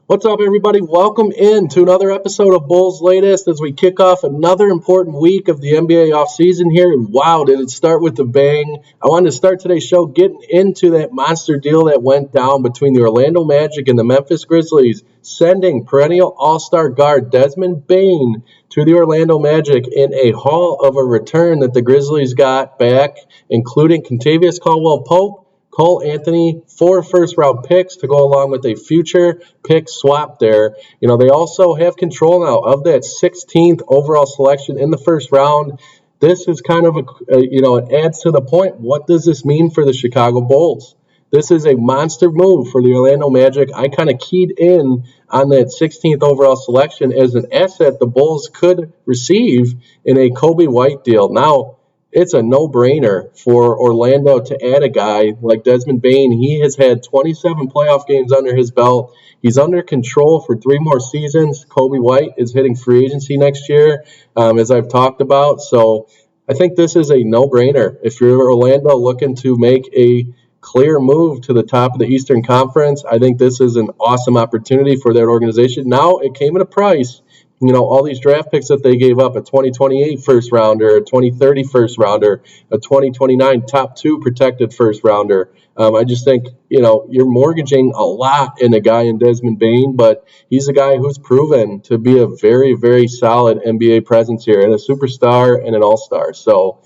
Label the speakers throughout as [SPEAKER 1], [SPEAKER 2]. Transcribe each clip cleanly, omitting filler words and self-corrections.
[SPEAKER 1] What's up, everybody? Welcome in to another episode of Bulls Latest as we kick off another important week of the NBA offseason here. And wow, did it start with a bang. I wanted to start today's show getting into that monster deal that went down between the Orlando Magic and the Memphis Grizzlies, sending perennial all-star guard Desmond Bane to the Orlando Magic in a haul of a return that the Grizzlies got back, including Kentavious Caldwell-Pope, Cole Anthony, 4 first-round picks to go along with a future pick swap there. They also have control now of that 16th overall selection in the first round. This is kind of it adds to the point. What does this mean for the Chicago Bulls? This is a monster move for the Orlando Magic. I kind of keyed in on that 16th overall selection as an asset the Bulls could receive in a Kobe White deal. Now, it's a no-brainer for Orlando to add a guy like Desmond Bane. He has had 27 playoff games under his belt. He's under control for 3 more seasons. Kobe White is hitting free agency next year, as I've talked about. So I think this is a no-brainer. If you're Orlando looking to make a clear move to the top of the Eastern Conference, I think this is an awesome opportunity for that organization. Now, it came at a price. All these draft picks that they gave up, a 2028 first rounder, a 2030 first rounder, a 2029 top 2 protected first rounder. I just think, you're mortgaging a lot in a guy in Desmond Bane, but he's a guy who's proven to be a very, very solid NBA presence here and a superstar and an all-star. So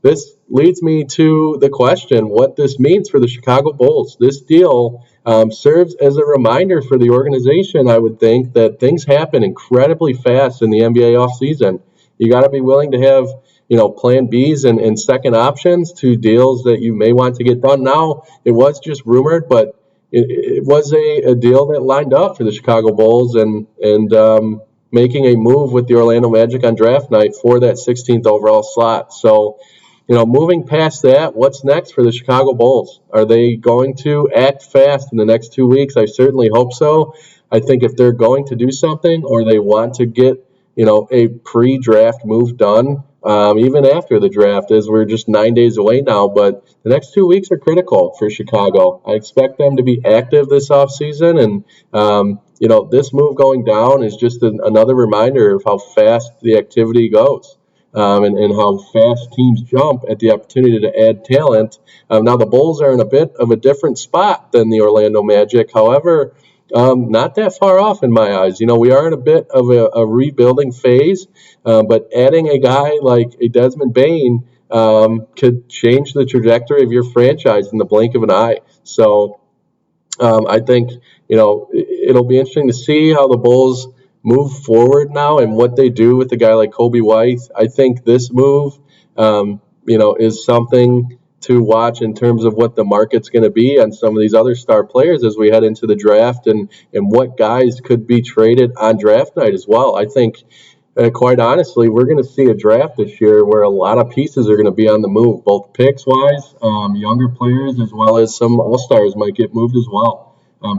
[SPEAKER 1] this leads me to the question, what this means for the Chicago Bulls. This deal serves as a reminder for the organization, I would think, that things happen incredibly fast in the NBA offseason. You got to be willing to have, plan Bs and second options to deals that you may want to get done. Now, it was just rumored, but it was a deal that lined up for the Chicago Bulls and making a move with the Orlando Magic on draft night for that 16th overall slot. So, moving past that, what's next for the Chicago Bulls? Are they going to act fast in the next 2 weeks? I certainly hope so. I think if they're going to do something or they want to get, a pre-draft move done, even after the draft, as we're just 9 days away now, but the next 2 weeks are critical for Chicago. I expect them to be active this offseason, and, this move going down is just another reminder of how fast the activity goes. And how fast teams jump at the opportunity to add talent. Now, the Bulls are in a bit of a different spot than the Orlando Magic. However, not that far off in my eyes. We are in a bit of a rebuilding phase, but adding a guy like a Desmond Bane could change the trajectory of your franchise in the blink of an eye. So I think, it'll be interesting to see how the Bulls move forward now and what they do with a guy like Kobe White. I think this move, is something to watch in terms of what the market's going to be on some of these other star players as we head into the draft and what guys could be traded on draft night as well. I think, quite honestly, we're going to see a draft this year where a lot of pieces are going to be on the move, both picks-wise, younger players, as well as some all-stars might get moved as well.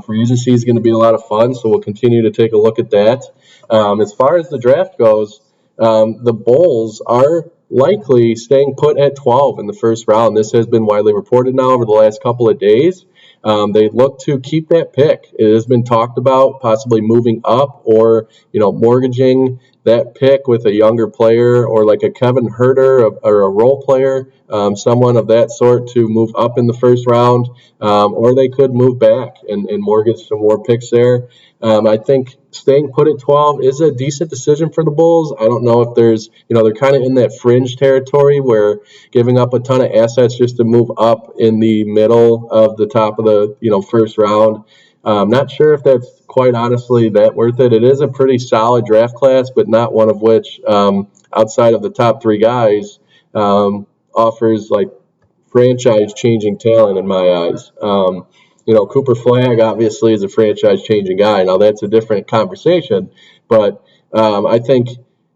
[SPEAKER 1] Free agency is going to be a lot of fun, so we'll continue to take a look at that. As far as the draft goes, the Bulls are likely staying put at 12 in the first round. This has been widely reported now over the last couple of days. They look to keep that pick. It has been talked about possibly moving up or, mortgaging that pick with a younger player or like a Kevin Huerter or a role player, someone of that sort to move up in the first round, or they could move back and mortgage some more picks there. I think staying put at 12 is a decent decision for the Bulls. I don't know if there's, they're kind of in that fringe territory where giving up a ton of assets just to move up in the middle of the top of the, first round. Not sure if that's quite honestly that worth it. It is a pretty solid draft class, but not one of which, outside of the top 3 guys, offers like franchise-changing talent in my eyes. Cooper Flagg obviously is a franchise-changing guy. Now that's a different conversation, but I think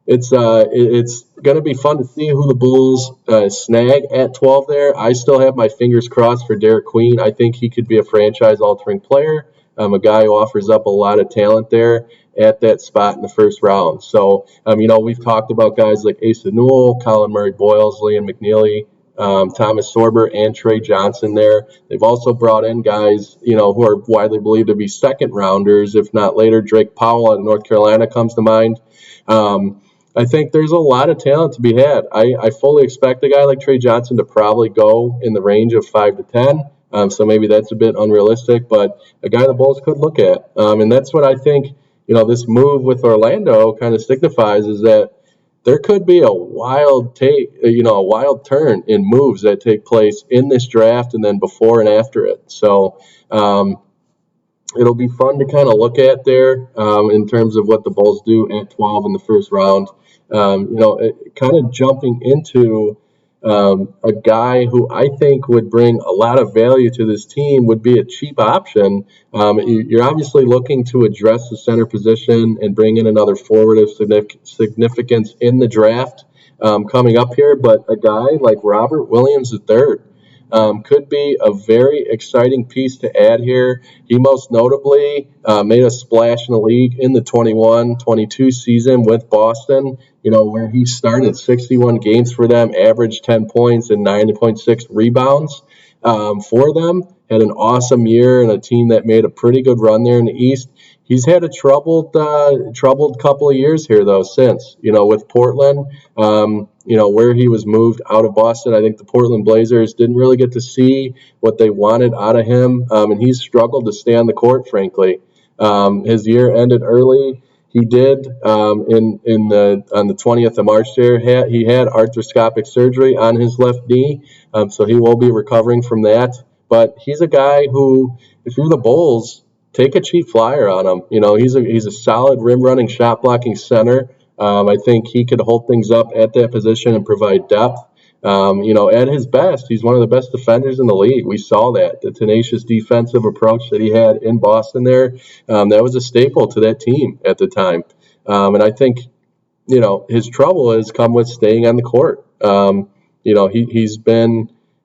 [SPEAKER 1] it's going to be fun to see who the Bulls snag at 12 there. I still have my fingers crossed for Derek Queen. I think he could be a franchise-altering player, a guy who offers up a lot of talent there at that spot in the first round. So, we've talked about guys like Asa Newell, Colin Murray-Boyles, Liam McNeely, Thomas Sorber and Trey Johnson there. They've also brought in guys, who are widely believed to be second rounders, if not later. Drake Powell out of North Carolina comes to mind. I think there's a lot of talent to be had. I fully expect a guy like Trey Johnson to probably go in the range of 5 to 10. So maybe that's a bit unrealistic, but a guy the Bulls could look at. And that's what I think, this move with Orlando kind of signifies, is that there could be a wild turn in moves that take place in this draft and then before and after it. So it'll be fun to kind of look at there in terms of what the Bulls do at 12 in the first round. Kind of jumping into a guy who I think would bring a lot of value to this team would be a cheap option. You're obviously looking to address the center position and bring in another forward of significance in the draft coming up here, but a guy like Robert Williams III could be a very exciting piece to add here. He most notably made a splash in the league in the 21-22 season with Boston, where he started 61 games for them, averaged 10 points and 9.6 rebounds for them. Had an awesome year and a team that made a pretty good run there in the East. He's had a troubled couple of years here, though, since, with Portland, where he was moved out of Boston. I think the Portland Blazers didn't really get to see what they wanted out of him, and he's struggled to stay on the court, frankly. His year ended early. He did on the 20th of March there. He had arthroscopic surgery on his left knee, so he will be recovering from that. But he's a guy who, if you're the Bulls, take a cheap flyer on him. He's a solid rim running, shot blocking center. I think he could hold things up at that position and provide depth. At his best, he's one of the best defenders in the league. We saw that, the tenacious defensive approach that he had in Boston there. That was a staple to that team at the time. And I think, his trouble has come with staying on the court.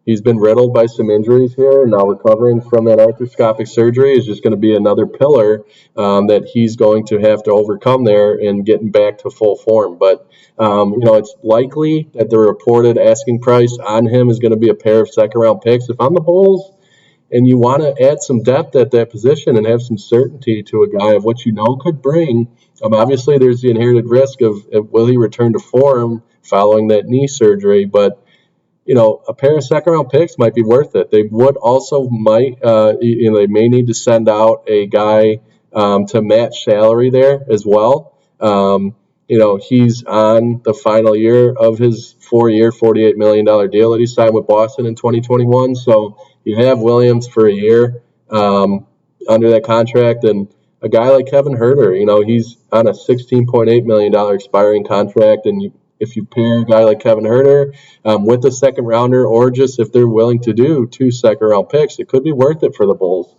[SPEAKER 1] He's been riddled by some injuries here, and now recovering from that arthroscopic surgery is just going to be another pillar that he's going to have to overcome there and getting back to full form. But, it's likely that the reported asking price on him is going to be a pair of second-round picks. If I'm the Bulls and you want to add some depth at that position and have some certainty to a guy of what could bring, obviously there's the inherited risk of will he return to form following that knee surgery, but a pair of second-round picks might be worth it. They would also they may need to send out a guy to match salary there as well. He's on the final year of his 4-year, $48 million deal that he signed with Boston in 2021. So you have Williams for a year under that contract, and a guy like Kevin Huerter, he's on a $16.8 million expiring contract, and if you pair a guy like Kevin Huerter with a second rounder, or just if they're willing to do 2 second-round picks, it could be worth it for the Bulls.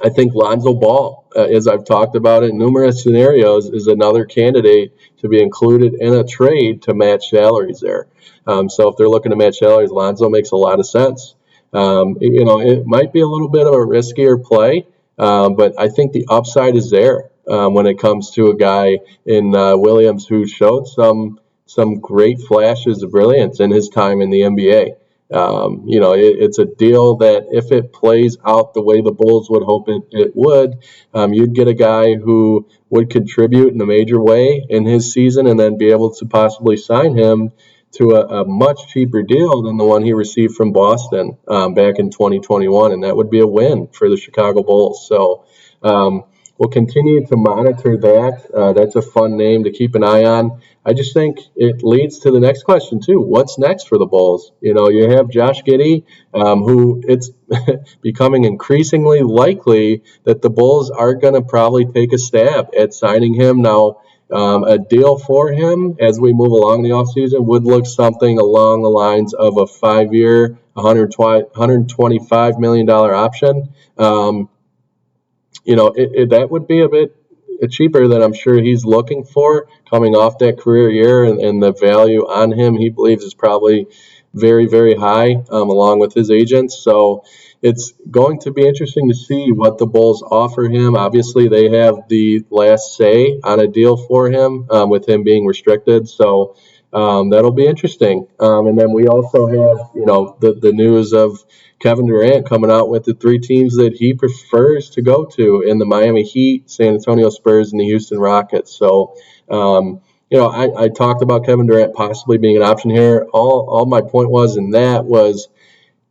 [SPEAKER 1] I think Lonzo Ball, as I've talked about in numerous scenarios, is another candidate to be included in a trade to match salaries there. So if they're looking to match salaries, Lonzo makes a lot of sense. It might be a little bit of a riskier play, but I think the upside is there. When it comes to a guy in Williams who showed some great flashes of brilliance in his time in the NBA. It's a deal that if it plays out the way the Bulls would hope it would, you'd get a guy who would contribute in a major way in his season and then be able to possibly sign him to a much cheaper deal than the one he received from Boston back in 2021, and that would be a win for the Chicago Bulls. So we'll continue to monitor that. That's a fun name to keep an eye on. I just think it leads to the next question, too. What's next for the Bulls? You have Josh Giddey, who it's becoming increasingly likely that the Bulls are going to probably take a stab at signing him. Now, a deal for him as we move along the offseason would look something along the lines of a 5-year, $125 million option. That would be a bit cheaper than I'm sure he's looking for coming off that career year, and the value on him he believes is probably very, very high along with his agents. So it's going to be interesting to see what the Bulls offer him. Obviously, they have the last say on a deal for him with him being restricted. So that'll be interesting. And then we also have, the news of Kevin Durant coming out with the three teams that he prefers to go to in the Miami Heat, San Antonio Spurs, and the Houston Rockets. So, I talked about Kevin Durant possibly being an option here. All my point was in that was,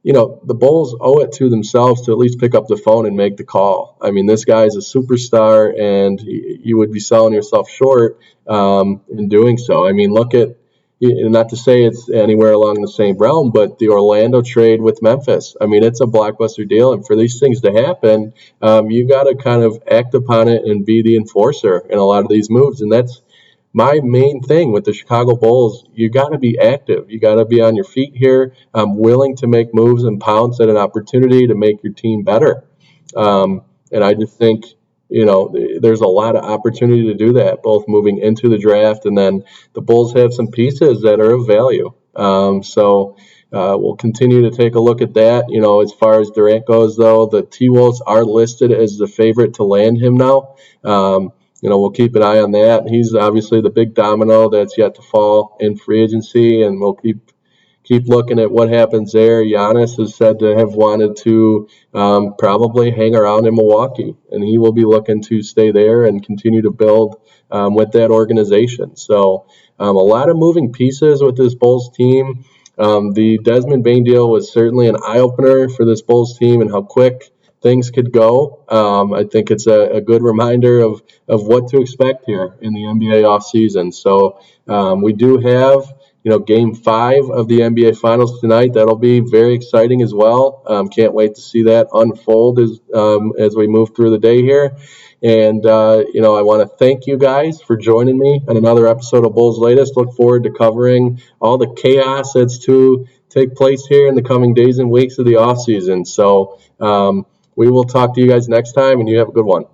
[SPEAKER 1] the Bulls owe it to themselves to at least pick up the phone and make the call. I mean, this guy is a superstar, and you would be selling yourself short in doing so. I mean, look at, not to say it's anywhere along the same realm, but the Orlando trade with Memphis. I mean, it's a blockbuster deal, and for these things to happen, you got to kind of act upon it and be the enforcer in a lot of these moves, and that's my main thing with the Chicago Bulls. You got to be active. You got to be on your feet here, willing to make moves and pounce at an opportunity to make your team better. And I just think, there's a lot of opportunity to do that, both moving into the draft, and then the Bulls have some pieces that are of value. So we'll continue to take a look at that. As far as Durant goes, though, the T-Wolves are listed as the favorite to land him now. We'll keep an eye on that. He's obviously the big domino that's yet to fall in free agency, and we'll keep looking at what happens there. Giannis is said to have wanted to probably hang around in Milwaukee, and he will be looking to stay there and continue to build with that organization. So a lot of moving pieces with this Bulls team. The Desmond Bane deal was certainly an eye-opener for this Bulls team and how quick things could go. I think it's a good reminder of what to expect here in the NBA offseason. So we do have, Game 5 of the NBA Finals tonight. That'll be very exciting as well. Can't wait to see that unfold as we move through the day here. And, I want to thank you guys for joining me on another episode of Bulls Latest. Look forward to covering all the chaos that's to take place here in the coming days and weeks of the offseason. So we will talk to you guys next time, and you have a good one.